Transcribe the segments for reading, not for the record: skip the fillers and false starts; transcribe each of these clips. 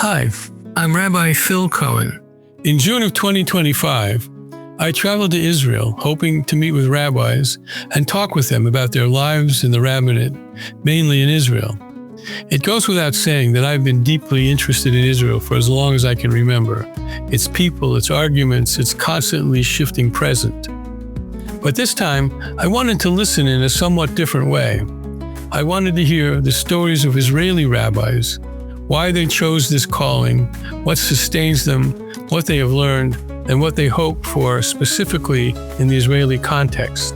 Hi, I'm Rabbi Phil Cohen. In June of 2025, I traveled to Israel hoping to meet with rabbis and talk with them about their lives in the rabbinate, mainly in Israel. It goes without saying that I've been deeply interested in Israel for as long as I can remember. Its people, its arguments, its constantly shifting present. But this time, I wanted to listen in a somewhat different way. I wanted to hear the stories of Israeli rabbis, why they chose this calling, what sustains them, what they have learned, and what they hope for specifically in the Israeli context.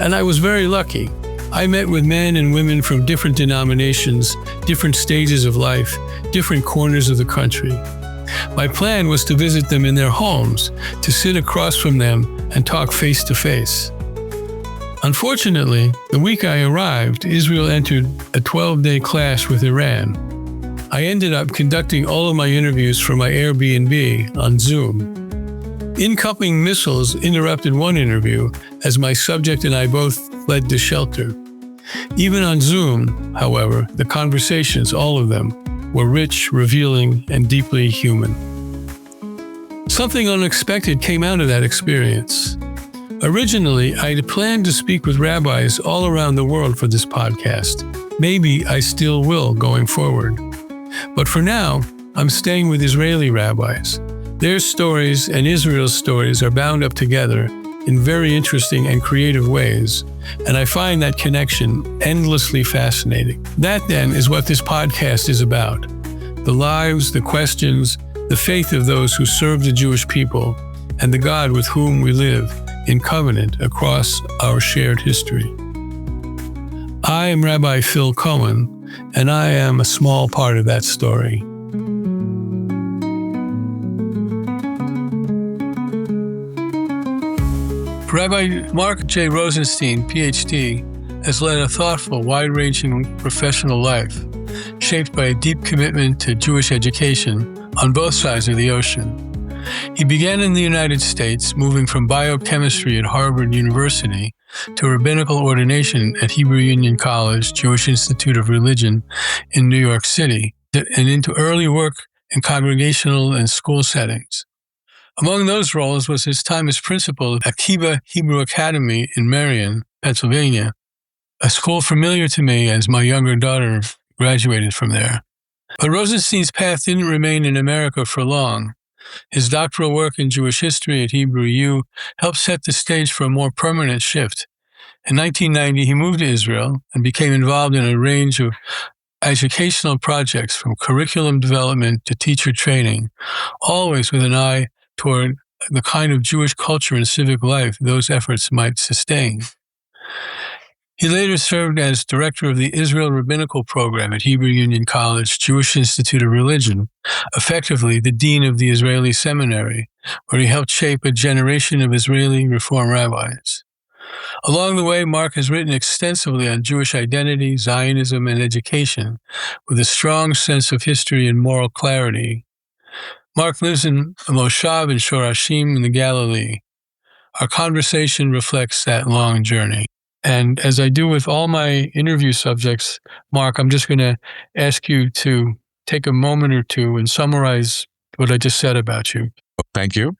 And I was very lucky. I met with men and women from different denominations, different stages of life, different corners of the country. My plan was to visit them in their homes, to sit across from them and talk face to face. Unfortunately, the week I arrived, Israel entered a 12-day clash with Iran. I ended up conducting all of my interviews from my Airbnb on Zoom. Incoming missiles interrupted one interview as my subject and I both fled to shelter. Even on Zoom, however, the conversations, all of them, were rich, revealing, and deeply human. Something unexpected came out of that experience. Originally, I had planned to speak with rabbis all around the world for this podcast. Maybe I still will going forward. But for now, I'm staying with Israeli rabbis. Their stories and Israel's stories are bound up together in very interesting and creative ways, and I find that connection endlessly fascinating. That, then, is what this podcast is about. The lives, the questions, the faith of those who serve the Jewish people, and the God with whom we live in covenant across our shared history. I am Rabbi Phil Cohen, and I am a small part of that story. Rabbi Marc J. Rosenstein, Ph.D., has led a thoughtful, wide-ranging professional life, shaped by a deep commitment to Jewish education on both sides of the ocean. He began in the United States, moving from biochemistry at Harvard University to rabbinical ordination at Hebrew Union College, Jewish Institute of Religion in New York City, and into early work in congregational and school settings. Among those roles was his time as principal at Akiba Hebrew Academy in Marion, Pennsylvania, a school familiar to me as my younger daughter graduated from there. But Rosenstein's path didn't remain in America for long. His doctoral work in Jewish history at Hebrew U helped set the stage for a more permanent shift. In 1990, he moved to Israel and became involved in a range of educational projects from curriculum development to teacher training, always with an eye toward the kind of Jewish culture and civic life those efforts might sustain. He later served as director of the Israel Rabbinical Program at Hebrew Union College, Jewish Institute of Religion, effectively the dean of the Israeli Seminary, where he helped shape a generation of Israeli Reform rabbis. Along the way, Marc has written extensively on Jewish identity, Zionism, and education, with a strong sense of history and moral clarity. Marc lives in a moshav in Shorashim in the Galilee. Our conversation reflects that long journey. And as I do with all my interview subjects, Marc, I'm just going to ask you to take a moment or two and summarize what I just said about you. Thank you.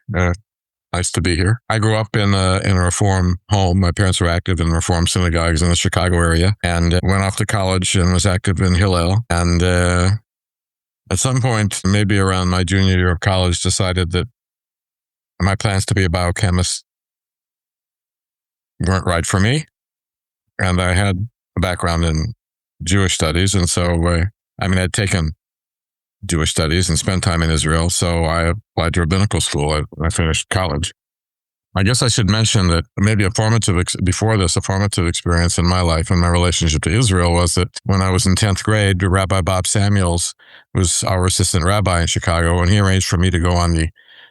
Nice to be here. I grew up in a Reform home. My parents were active in Reform synagogues in the Chicago area, and went off to college and was active in Hillel. And at some point, maybe around my junior year of college, decided that my plans to be a biochemist weren't right for me. And I had a background in Jewish studies, and so I'd taken Jewish studies and spent time in Israel, so I applied to rabbinical school. I finished college. I guess I should mention that maybe a formative experience in my life and my relationship to Israel was that when I was in 10th grade, Rabbi Bob Samuels was our assistant rabbi in Chicago, and he arranged for me to go on the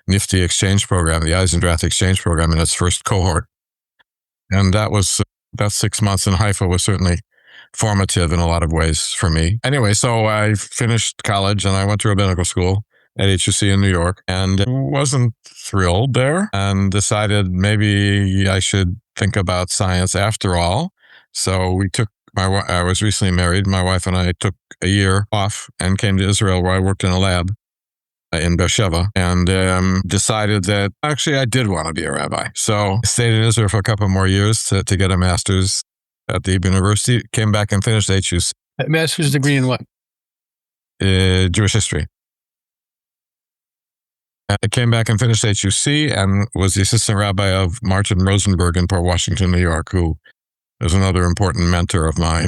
NIFTY exchange program, the Eisendrath exchange program, in its first cohort. And that 6 months in Haifa was certainly formative in a lot of ways for me. Anyway, so I finished college and I went to rabbinical school at HUC in New York and wasn't thrilled there and decided maybe I should think about science after all. So we took I was recently married. My wife and I took a year off and came to Israel, where I worked in a lab in Beersheba, and decided that actually I did want to be a rabbi. So I stayed in Israel for a couple more years to get a master's at the Hebrew University, came back and finished HUC. A master's degree in what? Jewish history. I came back and finished HUC and was the assistant rabbi of Martin Rosenberg in Port Washington, New York, who is another important mentor of mine.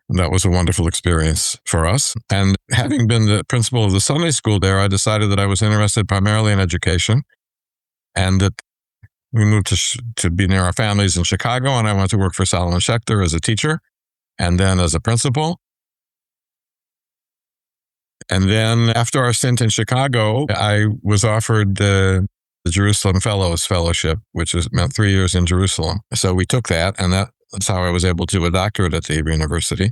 That was a wonderful experience for us. And having been the principal of the Sunday school there, I decided that I was interested primarily in education, and that we moved to be near our families in Chicago, and I went to work for Solomon Schechter as a teacher and then as a principal. And then after our stint in Chicago, I was offered the Jerusalem Fellows Fellowship, which meant 3 years in Jerusalem. So we took that, and that's how I was able to do a doctorate at the Hebrew University.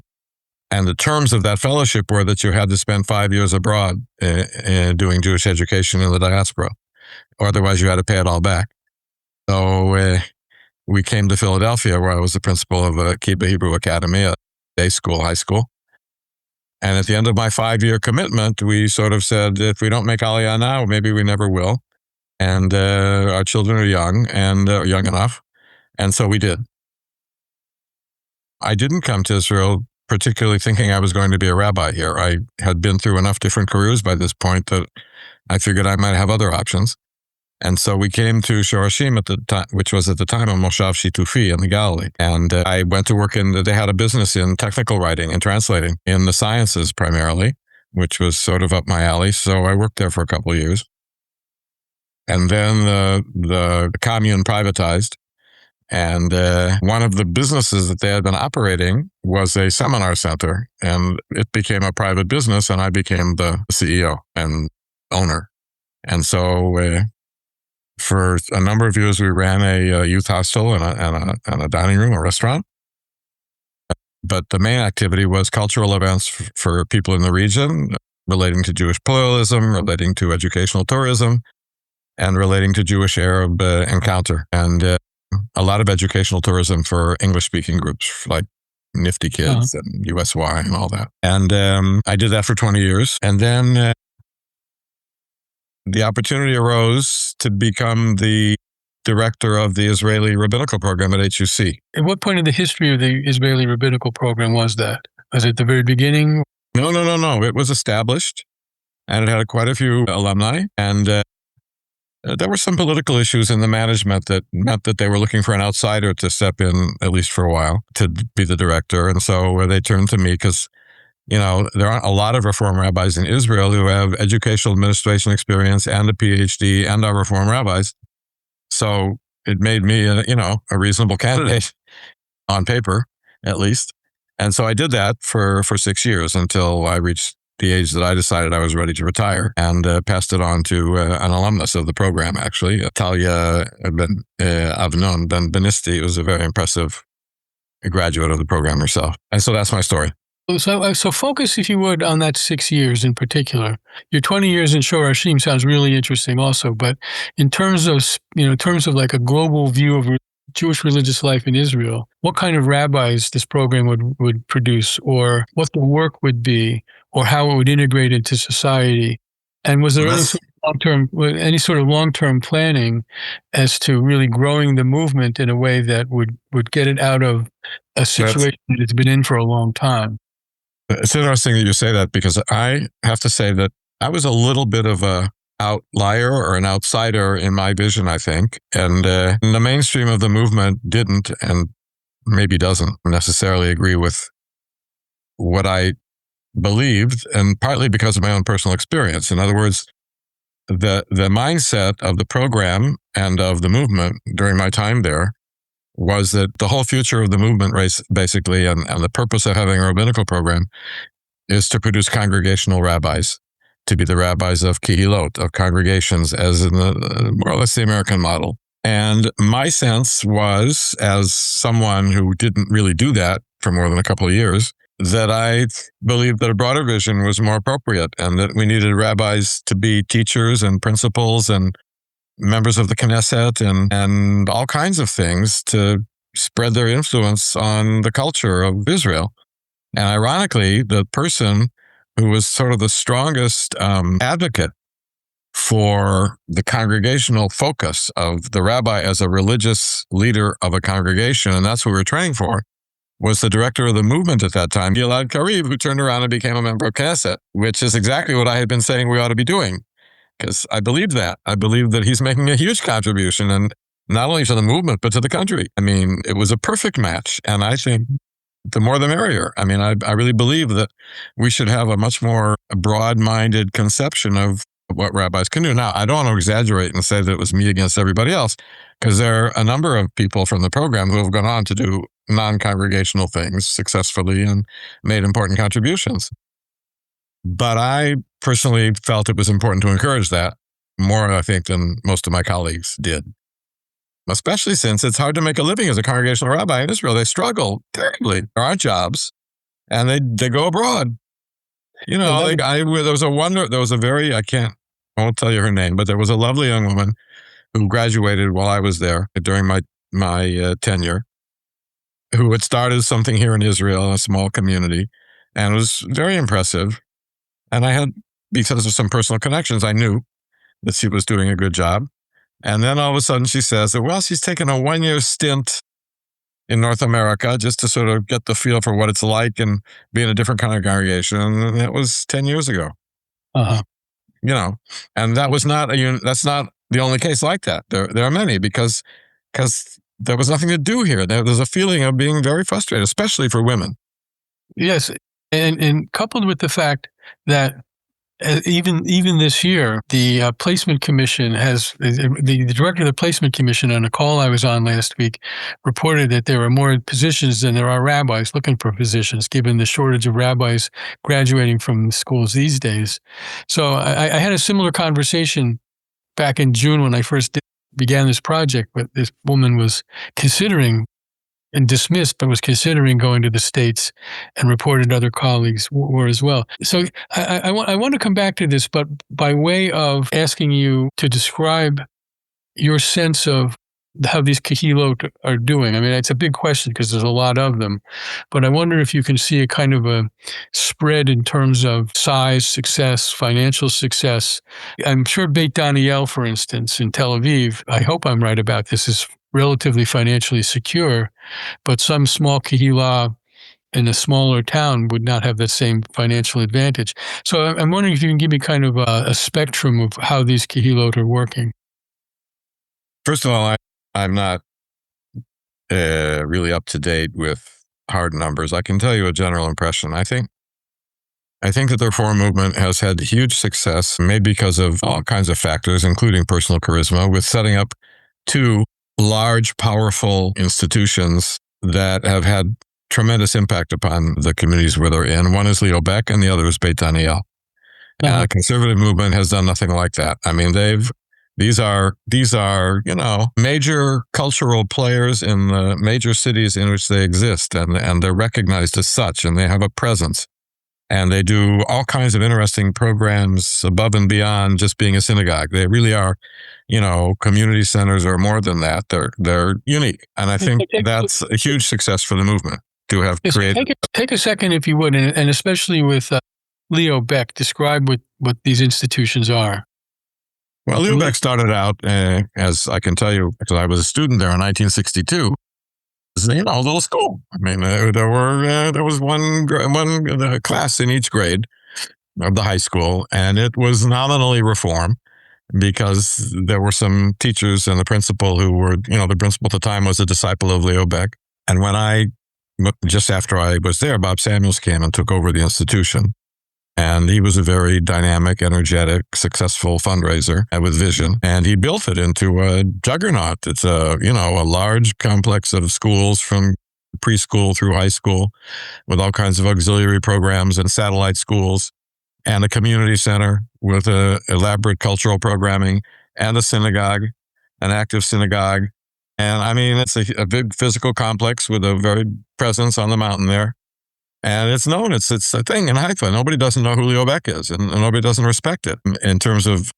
And the terms of that fellowship were that you had to spend 5 years abroad doing Jewish education in the diaspora, or otherwise you had to pay it all back. So we came to Philadelphia, where I was the principal of a Kibbutz Hebrew Academy, a day school, high school. And at the end of my 5-year commitment, we sort of said, if we don't make Aliyah now, maybe we never will. And our children are young and young enough. And so we did. I didn't come to Israel particularly thinking I was going to be a rabbi here. I had been through enough different careers by this point that I figured I might have other options. And so we came to Shorashim at the time, which was at the time a Moshav Shitufi in the Galilee. And I went to work they had a business in technical writing and translating in the sciences primarily, which was sort of up my alley. So I worked there for a couple of years. And then the commune privatized. And one of the businesses that they had been operating was a seminar center, and it became a private business, and I became the CEO and owner. And so for a number of years, we ran a youth hostel and a dining room, a restaurant. But the main activity was cultural events for people in the region, relating to Jewish pluralism, relating to educational tourism, and relating to Jewish-Arab encounter. And a lot of educational tourism for English-speaking groups like Nifty Kids and USY and all that. And I did that for 20 years. And then the opportunity arose to become the director of the Israeli rabbinical program at HUC. At what point in the history of the Israeli rabbinical program was that? Was it the very beginning? No. It was established, and it had quite a few alumni. And there were some political issues in the management that meant that they were looking for an outsider to step in, at least for a while, to be the director. And so they turned to me because, there aren't a lot of Reform rabbis in Israel who have educational administration experience and a PhD and are Reform rabbis. So it made me, a reasonable candidate on paper, at least. And so I did that for 6 years until I reached the age that I decided I was ready to retire, and passed it on to an alumnus of the program, actually, Talia Avnon Ben Benisti, was a very impressive graduate of the program herself. And so that's my story. So focus, if you would, on that 6 years in particular. Your 20 years in Shorashim sounds really interesting also, but in terms of like a global view of Jewish religious life in Israel, what kind of rabbis this program would produce, or what the work would be, or how it would integrate into society? And was there any sort of long-term planning as to really growing the movement in a way that would get it out of a situation that it's been in for a long time? It's interesting that you say that, because I have to say that I was a little bit of a outlier or an outsider in my vision, I think. And the mainstream of the movement didn't, and maybe doesn't necessarily agree with what I believed, and partly because of my own personal experience. In other words, the mindset of the program and of the movement during my time there was that the whole future of the movement race, basically, and the purpose of having a rabbinical program is to produce congregational rabbis, to be the rabbis of kehilot, of congregations, as in more or less the American model. And my sense was, as someone who didn't really do that for more than a couple of years, that I believed that a broader vision was more appropriate, and that we needed rabbis to be teachers and principals and members of the Knesset and all kinds of things to spread their influence on the culture of Israel. And ironically, the person who was sort of the strongest advocate for the congregational focus of the rabbi as a religious leader of a congregation, and that's what we were training for, was the director of the movement at that time, Gilad Karib, who turned around and became a member of Knesset, which is exactly what I had been saying we ought to be doing, because I believe that. I believe that he's making a huge contribution, and not only to the movement, but to the country. I mean, it was a perfect match, and I think the more the merrier. I mean, I really believe that we should have a much more broad-minded conception of what rabbis can do. Now, I don't want to exaggerate and say that it was me against everybody else, because there are a number of people from the program who have gone on to do non-congregational things successfully and made important contributions. But I personally felt it was important to encourage that more, I think, than most of my colleagues did. Especially since it's hard to make a living as a congregational rabbi in Israel. They struggle terribly. There aren't jobs, and they go abroad. You know, I won't tell you her name, but there was a lovely young woman who graduated while I was there during my tenure, who had started something here in Israel, a small community, and it was very impressive. And I had, because of some personal connections, I knew that she was doing a good job. And then all of a sudden she says that, well, she's taken a 1-year stint in North America just to sort of get the feel for what it's like and be in a different kind of congregation. And that was 10 years ago. Uh-huh. You know, and that's not the only case like that. There are many because there was nothing to do here. There's a feeling of being very frustrated, especially for women. Yes. And coupled with the fact that even this year, the placement commission the director of the placement commission on a call I was on last week reported that there are more positions than there are rabbis looking for positions, given the shortage of rabbis graduating from schools these days. So I had a similar conversation back in June when I first began this project, but this woman was considering and dismissed, but was considering going to the States, and reported other colleagues were as well. So I want to come back to this, but by way of asking you to describe your sense of how these kahilot are doing. I mean, it's a big question because there's a lot of them, but I wonder if you can see a kind of a spread in terms of size, success, financial success. I'm sure Beit Daniel, for instance, in Tel Aviv, I hope I'm right about this, is relatively financially secure, but some small kehillah in a smaller town would not have the same financial advantage. So I'm wondering if you can give me kind of a spectrum of how these kehilot are working. First of all, I'm not really up to date with hard numbers. I can tell you a general impression. I think that the Reform movement has had huge success, maybe because of all kinds of factors, including personal charisma, with setting up 2 large, powerful institutions that have had tremendous impact upon the communities where they're in. One is Leo Beck, and the other is Beit Daniel. And the conservative movement has done nothing like that. I mean, these are, major cultural players in the major cities in which they exist, and they're recognized as such, and they have a presence. And they do all kinds of interesting programs above and beyond just being a synagogue. They really are, community centers or more than that. They're unique. And I think that's a huge success for the movement to have created. Take a second, if you would, and especially with Leo Beck, describe what these institutions are. Well, Leo Beck started out, as I can tell you, because I was a student there in 1962, as a little school. I mean, there was one class in each grade of the high school, and it was nominally Reform because there were some teachers and the principal who were, the principal at the time was a disciple of Leo Beck. And just after I was there, Bob Samuels came and took over the institution. And he was a very dynamic, energetic, successful fundraiser with vision. And he built it into a juggernaut. It's a large complex of schools from preschool through high school with all kinds of auxiliary programs and satellite schools and a community center with elaborate cultural programming and a synagogue, an active synagogue. And I mean, it's a big physical complex with a very presence on the mountain there. And it's known, it's a thing in Haifa. Nobody doesn't know who Leo Beck is, and nobody doesn't respect it in terms of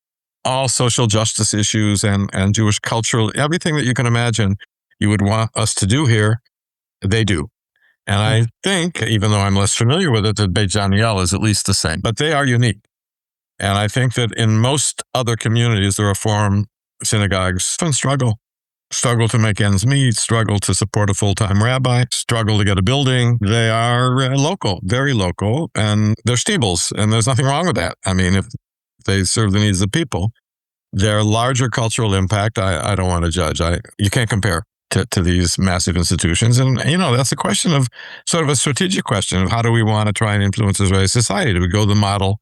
all social justice issues and Jewish cultural, everything that you can imagine you would want us to do here, they do. And I think, even though I'm less familiar with it, that Beit Daniel is at least the same, but they are unique. And I think that in most other communities, the Reform synagogues often struggle to make ends meet, struggle to support a full-time rabbi, struggle to get a building. They are local, very local, and they're steebles, and there's nothing wrong with that. I mean, if they serve the needs of people, their larger cultural impact, I don't want to judge. You can't compare to these massive institutions. And, that's a question of sort of a strategic question of how do we want to try and influence Israeli society? Do we go the model,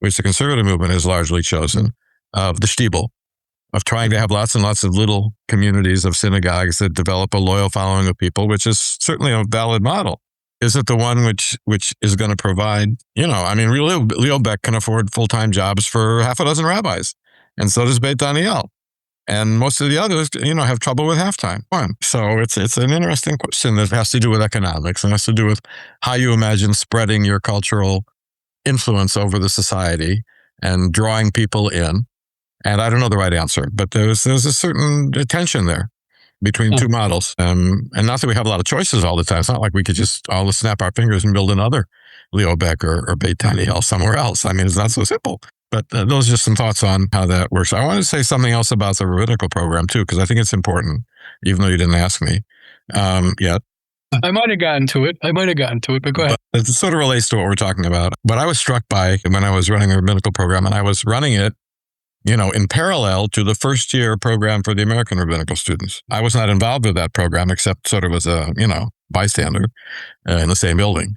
which the conservative movement has largely chosen, of the shtiebel, of trying to have lots and lots of little communities of synagogues that develop a loyal following of people, which is certainly a valid model? Is it the one which is going to provide, Leo Beck can afford full-time jobs for half a dozen rabbis, and so does Beit Daniel. And most of the others, have trouble with halftime. So it's an interesting question that has to do with economics and has to do with how you imagine spreading your cultural influence over the society and drawing people in. And I don't know the right answer, but there's a certain tension there between two models. And not that we have a lot of choices all the time. It's not like we could just all snap our fingers and build another Leo Beck or Beit Daniel somewhere else. I mean, it's not so simple. But those are just some thoughts on how that works. I want to say something else about the rabbinical program, too, because I think it's important, even though you didn't ask me yet. I might have gotten to it, but go ahead. But it sort of relates to what we're talking about. But I was struck by when I was running a rabbinical program, and I was running it, in parallel to the first-year program for the American rabbinical students. I was not involved with that program, except sort of as a, bystander in the same building.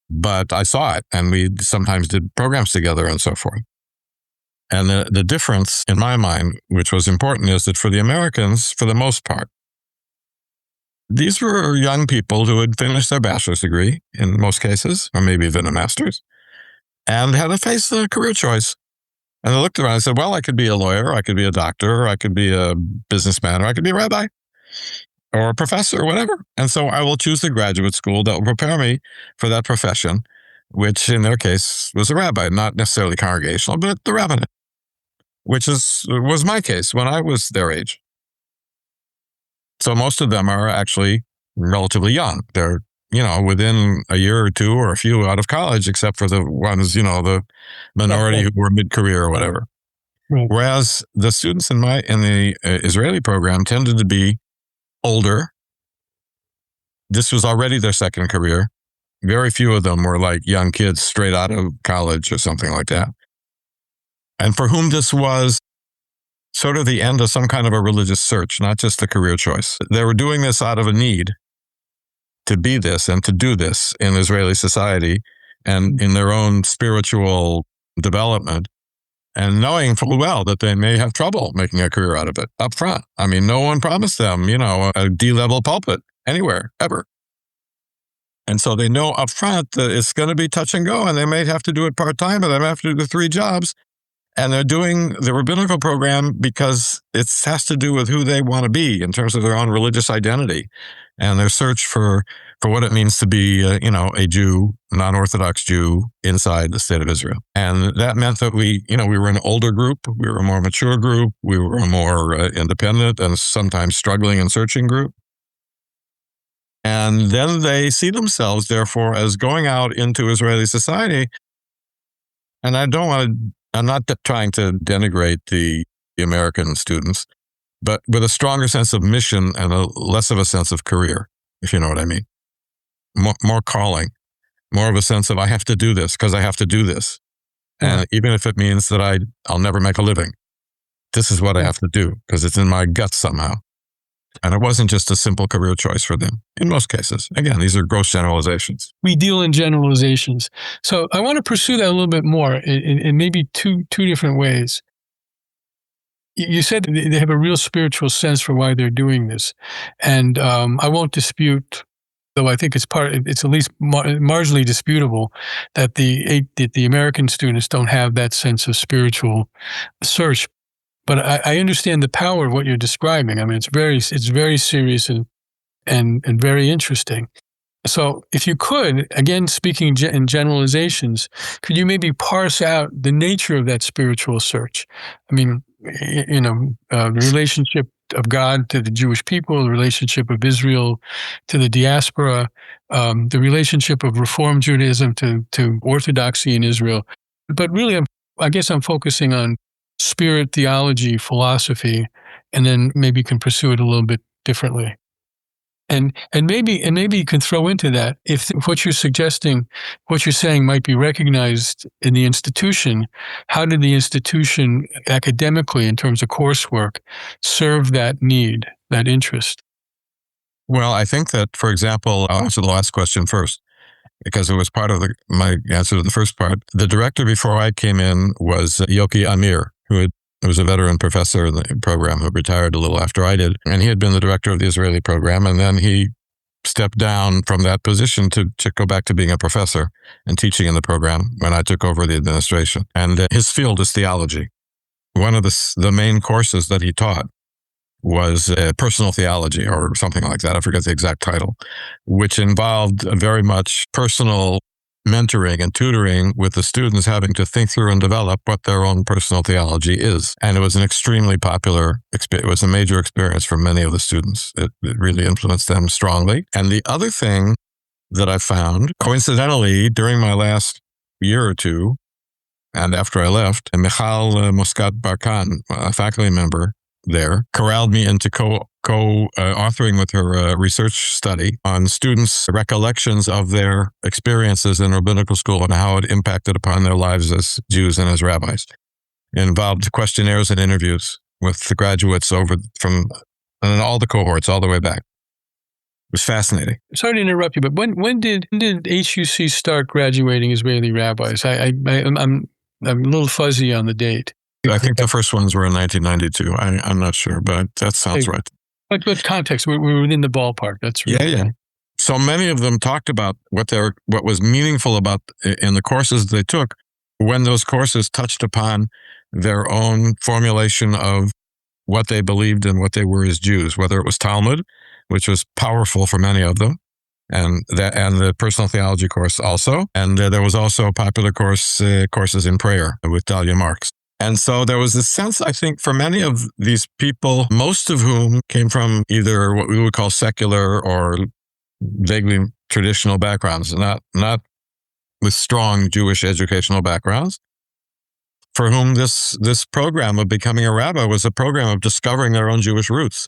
But I saw it, and we sometimes did programs together and so forth. And the difference, in my mind, which was important, is that for the Americans, for the most part, these were young people who had finished their bachelor's degree, in most cases, or maybe even a master's, and had to face a career choice. And they looked around and said, well, I could be a lawyer, I could be a doctor, or I could be a businessman, or I could be a rabbi, or a professor, or whatever. And so I will choose the graduate school that will prepare me for that profession, which in their case was a rabbi, not necessarily congregational, but the rabbinate, which was my case when I was their age. So most of them are actually relatively young. They're, within a year or two or a few out of college, except for the ones, the minority who were mid-career or whatever. Right. Whereas the students in the Israeli program tended to be older. This was already their second career. Very few of them were like young kids straight out of college or something like that. And for whom this was sort of the end of some kind of a religious search, not just a career choice. They were doing this out of a need to be this and to do this in Israeli society and in their own spiritual development, and knowing full well that they may have trouble making a career out of it up front. I mean, no one promised them, a D-level pulpit anywhere, ever. And so they know up front that it's going to be touch and go, and they may have to do it part-time, or they may have to do the 3 jobs. And they're doing the rabbinical program because it has to do with who they want to be in terms of their own religious identity and their search for what it means to be, a Jew, non-Orthodox Jew inside the state of Israel. And that meant that we were an older group, we were a more mature group, we were a more independent and sometimes struggling and searching group. And then they see themselves, therefore, as going out into Israeli society. And I'm not trying to denigrate the American students, but with a stronger sense of mission and less of a sense of career, if you know what I mean. More calling, more of a sense of I have to do this because I have to do this. And even if it means that I'll never make a living, this is what I have to do because it's in my guts somehow. And it wasn't just a simple career choice for them in most cases. Again, these are gross generalizations. We deal in generalizations. So I want to pursue that a little bit more in maybe two different ways. You said they have a real spiritual sense for why they're doing this. And I won't dispute, though I think it's at least marginally disputable, that the American students don't have that sense of spiritual search. But I understand the power of what you're describing. I mean, it's very serious and very interesting. So if you could, again, speaking in generalizations, could you maybe parse out the nature of that spiritual search? I mean, the relationship of God to the Jewish people, the relationship of Israel to the diaspora, the relationship of Reform Judaism to Orthodoxy in Israel. But really, I guess I'm focusing on spirit, theology, philosophy, and then maybe can pursue it a little bit differently. And maybe you can throw into that, if what you're suggesting, what you're saying might be recognized in the institution, how did the institution academically, in terms of coursework, serve that need, that interest? Well, I think that, for example, I'll answer the last question first, because it was part of my answer to the first part. The director before I came in was Yoki Amir, who was a veteran professor in the program who retired a little after I did. And he had been the director of the Israeli program. And then he stepped down from that position to go back to being a professor and teaching in the program when I took over the administration. And his field is theology. One of the main courses that he taught was personal theology or something like that. I forget the exact title, which involved very much personal mentoring and tutoring with the students having to think through and develop what their own personal theology is. And it was an extremely popular experience. It was a major experience for many of the students. It really influenced them strongly. And the other thing that I found, coincidentally, during my last year or two, and after I left, Michal Moskat Barkan, a faculty member there, corralled me into co-authoring with her a research study on students' recollections of their experiences in rabbinical school and how it impacted upon their lives as Jews and as rabbis. It involved questionnaires and interviews with the graduates from all the cohorts all the way back. It was fascinating. Sorry to interrupt you, but when did HUC start graduating Israeli rabbis? I'm a little fuzzy on the date. I think the first ones were in 1992. I'm not sure, but that sounds right. But context, we're within the ballpark. That's right. Yeah. So many of them talked about what was meaningful about in the courses they took when those courses touched upon their own formulation of what they believed and what they were as Jews, whether it was Talmud, which was powerful for many of them, and the personal theology course also. And there was also a popular courses in prayer with Dahlia Marks. And so there was this sense, I think, for many of these people, most of whom came from either what we would call secular or vaguely traditional backgrounds, not with strong Jewish educational backgrounds, for whom this program of becoming a rabbi was a program of discovering their own Jewish roots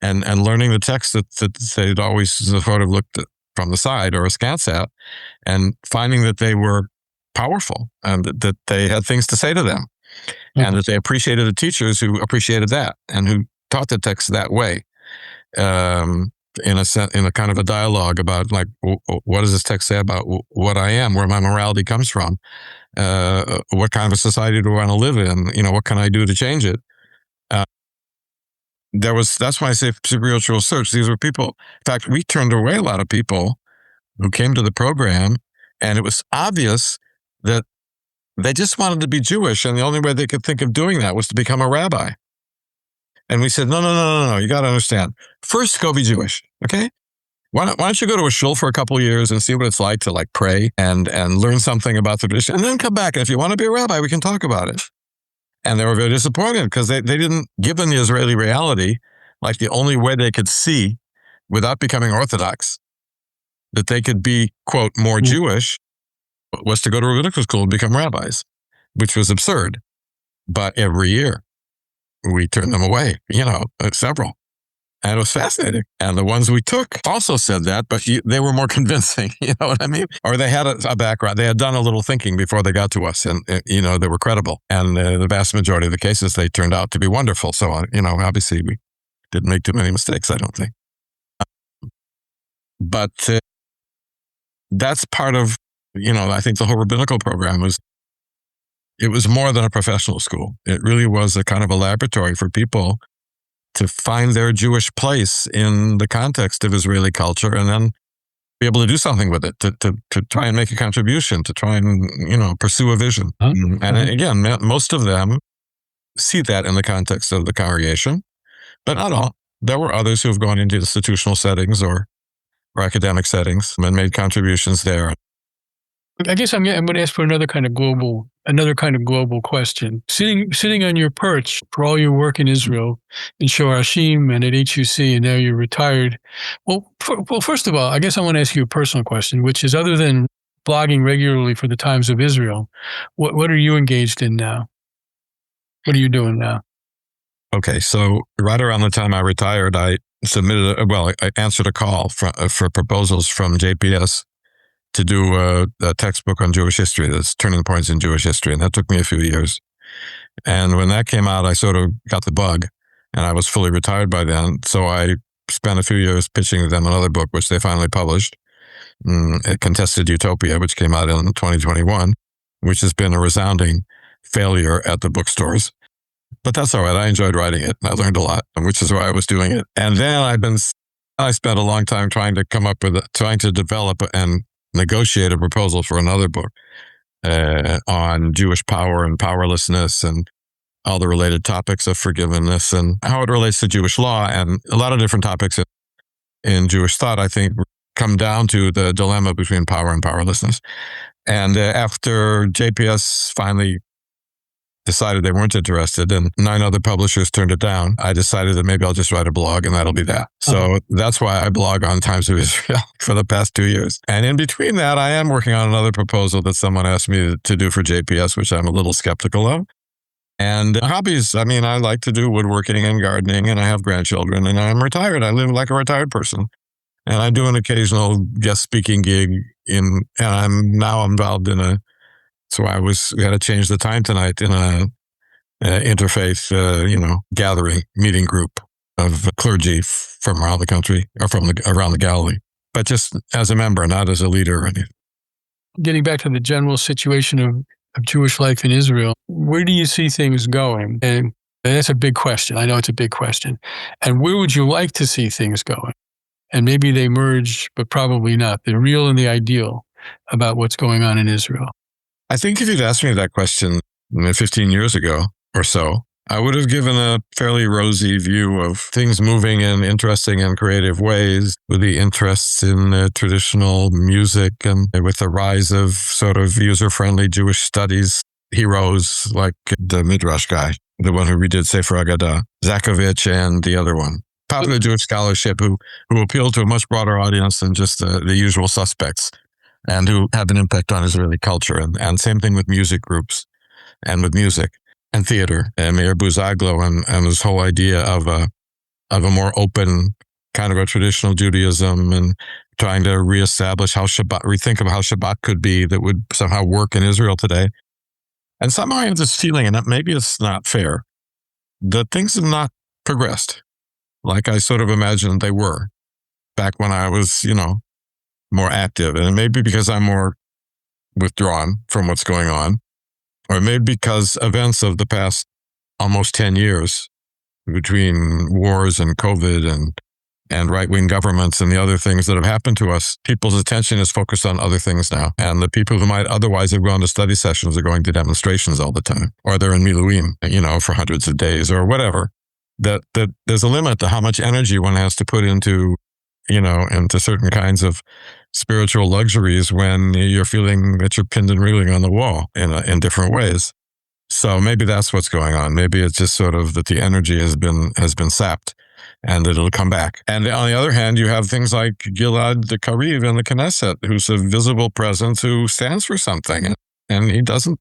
and learning the text that they'd always sort of looked at from the side or askance at, and finding that they were powerful and that they had things to say to them. And that they appreciated the teachers who appreciated that and who taught the text that way, in a kind of a dialogue about, like, what does this text say about what I am, where my morality comes from, what kind of a society do I want to live in, what can I do to change it? That's why I say spiritual search. These were people. In fact, we turned away a lot of people who came to the program, and it was obvious that they just wanted to be Jewish, and the only way they could think of doing that was to become a rabbi. And we said, no, you got to understand. First, go be Jewish, okay? Why don't you go to a shul for a couple of years and see what it's like to, like, pray and learn something about the tradition, and then come back. And if you want to be a rabbi, we can talk about it. And they were very disappointed because they didn't give them the Israeli reality, like the only way they could see without becoming Orthodox, that they could be, quote, more Jewish, was to go to rabbinical school and become rabbis, which was absurd. But every year we turned them away, several. And it was fascinating. And the ones we took also said that, but they were more convincing, you know what I mean? Or they had a background. They had done a little thinking before they got to us, and, they were credible. And the vast majority of the cases, they turned out to be wonderful. So, obviously we didn't make too many mistakes, I don't think. But that's part of, I think the whole rabbinical program was more than a professional school. It really was a kind of a laboratory for people to find their Jewish place in the context of Israeli culture, and then be able to do something with it, to try and make a contribution, to try and, pursue a vision. And again, most of them see that in the context of the congregation, but not all. There were others who have gone into institutional settings or academic settings and made contributions there. I guess I'm going to ask for another kind of global another kind of global question. Sitting on your perch for all your work in Israel, in Shorashim and at HUC, and now you're retired. Well, first of all, I guess I want to ask you a personal question, which is, other than blogging regularly for the Times of Israel, what are you engaged in now? What are you doing now? Okay, so right around the time I retired, I answered a call for proposals from JPS to do a textbook on Jewish history, that's Turning Points in Jewish History, and that took me a few years. And when that came out, I sort of got the bug, and I was fully retired by then. So I spent a few years pitching to them another book, which they finally published, Contested Utopia, which came out in 2021, which has been a resounding failure at the bookstores. But that's all right. I enjoyed writing it. I learned a lot, which is why I was doing it. And then I spent a long time trying to develop and negotiate a proposal for another book on Jewish power and powerlessness and all the related topics of forgiveness and how it relates to Jewish law. And a lot of different topics in Jewish thought, I think, come down to the dilemma between power and powerlessness. And after JPS finally decided they weren't interested and 9 other publishers turned it down, I decided that maybe I'll just write a blog and that'll be that. So that's why I blog on Times of Israel for the past 2 years. And in between that, I am working on another proposal that someone asked me to do for JPS, which I'm a little skeptical of. And hobbies, I mean, I like to do woodworking and gardening, and I have grandchildren, and I'm retired. I live like a retired person. And I do an occasional guest speaking gig and I'm now involved in so we had to change the time tonight in a interfaith, gathering, meeting group of clergy from around the country or around the Galilee, but just as a member, not as a leader or anything. Getting back to the general situation of Jewish life in Israel, where do you see things going? And that's a big question. I know it's a big question. And where would you like to see things going? And maybe they merge, but probably not. The real and the ideal about what's going on in Israel. I think if you'd asked me that question 15 years ago or so, I would have given a fairly rosy view of things moving in interesting and creative ways, with the interests in traditional music and with the rise of sort of user-friendly Jewish studies heroes like the Midrash guy, the one who redid Sefer Haggadah, Zakovich, and the other one. Popular Jewish scholarship who appeal to a much broader audience than just the usual suspects, and who have an impact on Israeli culture. And same thing with music groups and with music and theater. And Meir Buzaglo and this whole idea of a more open kind of a traditional Judaism, and trying to rethink of how Shabbat could be that would somehow work in Israel today. And somehow I have this feeling, and maybe it's not fair, that things have not progressed like I sort of imagined they were back when I was, more active. And it may be because I'm more withdrawn from what's going on, or maybe because events of the past almost 10 years between wars and COVID and right-wing governments and the other things that have happened to us, people's attention is focused on other things now. And the people who might otherwise have gone to study sessions are going to demonstrations all the time, or they're in Miluim, for hundreds of days or whatever. That there's a limit to how much energy one has to put into certain kinds of spiritual luxuries when you're feeling that you're pinned and reeling on the wall in different ways. So maybe that's what's going on. Maybe it's just sort of that the energy has been sapped, and that it'll come back. And on the other hand, you have things like Gilad Kariv in the Knesset, who's a visible presence who stands for something, and he doesn't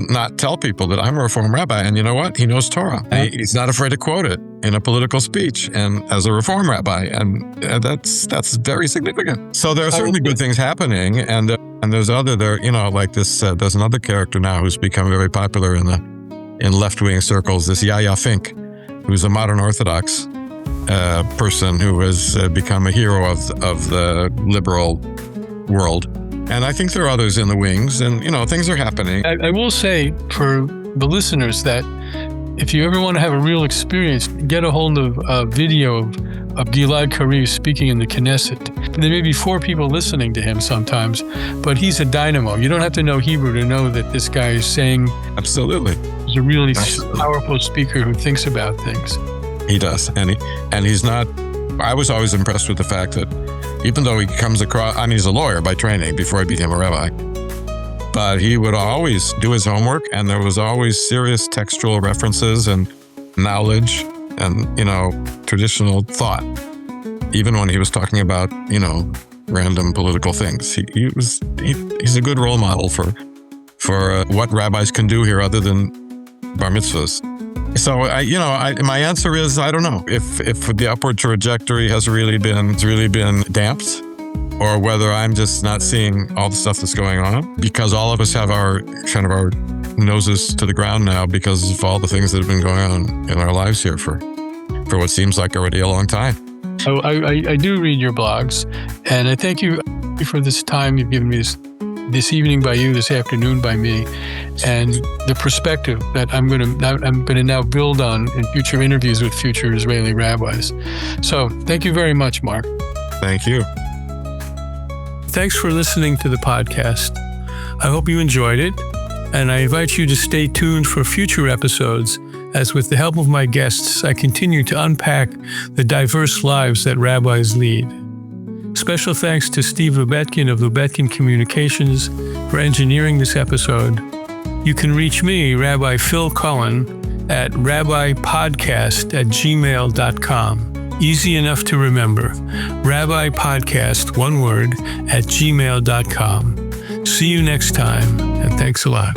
not tell people that I'm a Reform rabbi. And you know what? He knows Torah. He's not afraid to quote it in a political speech and as a Reform rabbi. And that's very significant. So there are certainly good things happening. And there's there's another character now who's become very popular in left-wing circles, this Yahya Fink, who's a modern Orthodox person who has become a hero of the liberal world. And I think there are others in the wings, and, things are happening. I will say for the listeners that if you ever want to have a real experience, get a hold of a video of Gilad Kariv speaking in the Knesset. There may be 4 people listening to him sometimes, but he's a dynamo. You don't have to know Hebrew to know that this guy is saying... Absolutely. He's a really powerful speaker who thinks about things. He does. And he's not... I was always impressed with the fact that even though he comes across, he's a lawyer by training before he became a rabbi, but he would always do his homework, and there was always serious textual references and knowledge and, traditional thought, even when he was talking about, random political things. He's a good role model for what rabbis can do here other than bar mitzvahs. So, my answer is, I don't know if the upward trajectory has really been damped, or whether I'm just not seeing all the stuff that's going on, because all of us have our noses to the ground now because of all the things that have been going on in our lives here for what seems like already a long time. I do read your blogs, and I thank you for this time you've given me this evening by you, this afternoon by me, and the perspective that I'm going to now build on in future interviews with future Israeli rabbis. So thank you very much, Marc. Thank you. Thanks for listening to the podcast. I hope you enjoyed it, and I invite you to stay tuned for future episodes as, with the help of my guests, I continue to unpack the diverse lives that rabbis lead. Special thanks to Steve Lubetkin of Lubetkin Communications for engineering this episode. You can reach me, Rabbi Phil Cohen, at rabbipodcast@gmail.com. Easy enough to remember. rabbipodcast, one word, @gmail.com. See you next time, and thanks a lot.